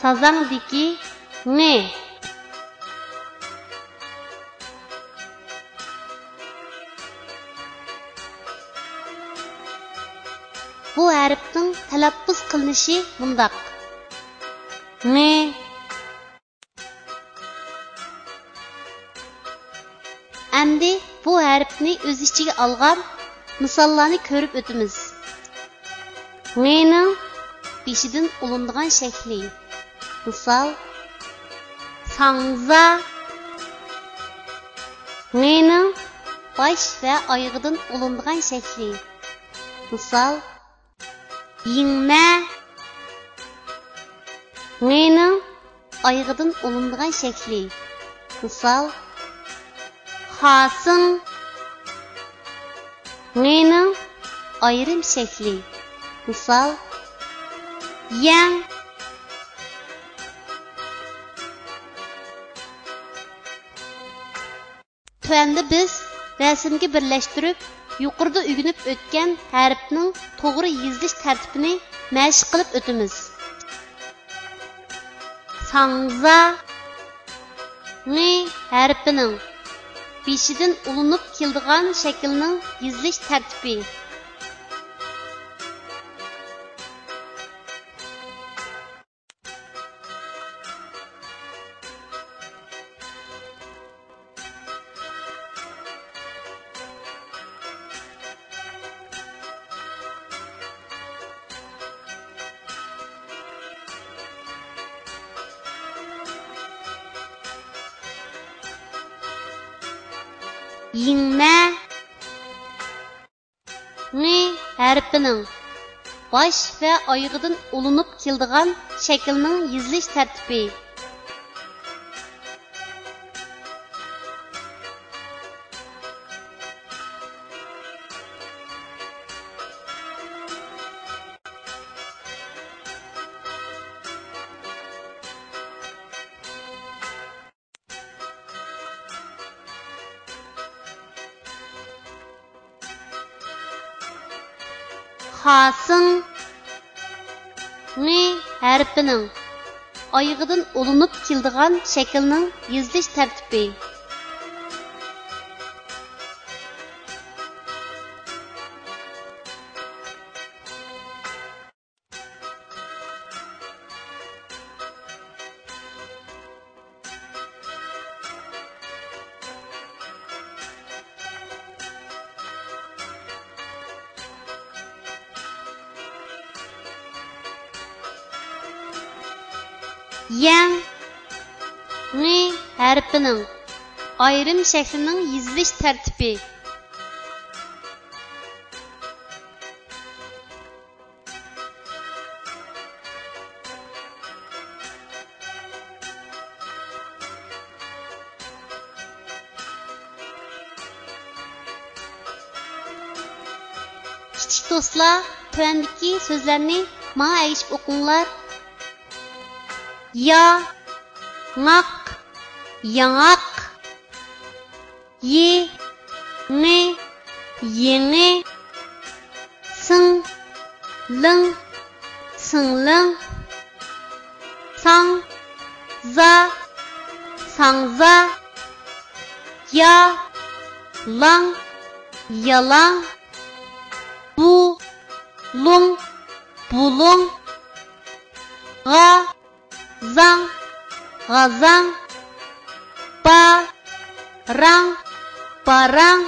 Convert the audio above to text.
sazangdiki ne? Bu harfning talaffuz qilinishi bundaq. Ne? Endi bu harfni o'z ichiga olgan misollarni ko'rib o'tamiz. Ne'ning beshidan ulindigan shakli. Misol sangza. Ne'ning bosh va oyog'idan ulindigan shakli. Misol yingma. Ne'ning oyog'idan ulindigan shakli. Misol xasing. Ne'ning ayrim shakli. Misol yang. Tuanda biz rasmga birlashtirib, yuqorida o'rganib o'tgan harfning to'g'ri yozilish tartibini mashq qilib o'tamiz. Sangza ne harfining beshidan ulinib keladigan shaklning yozilish tartibi. Yingma ne harfining bosh va oyog'idan ulinib keladigan shaklning yozilish tartibi. Xasing ne harfining oyog'idan ulinib keladigan shaklning yozilish tartibi. Yang ne harfining ayrim shaklining yozilish tartibi. Kichik do'stlar, tuandagi so'zlarni menga aytib o'qinglar. Ya, ngak, yangak, ye, ne, yene, sing, ling, singling, sang, za, sangza, ya, lang, yalang, bu, lung, bulung, ga, zang, gazang, pa, rang, parang,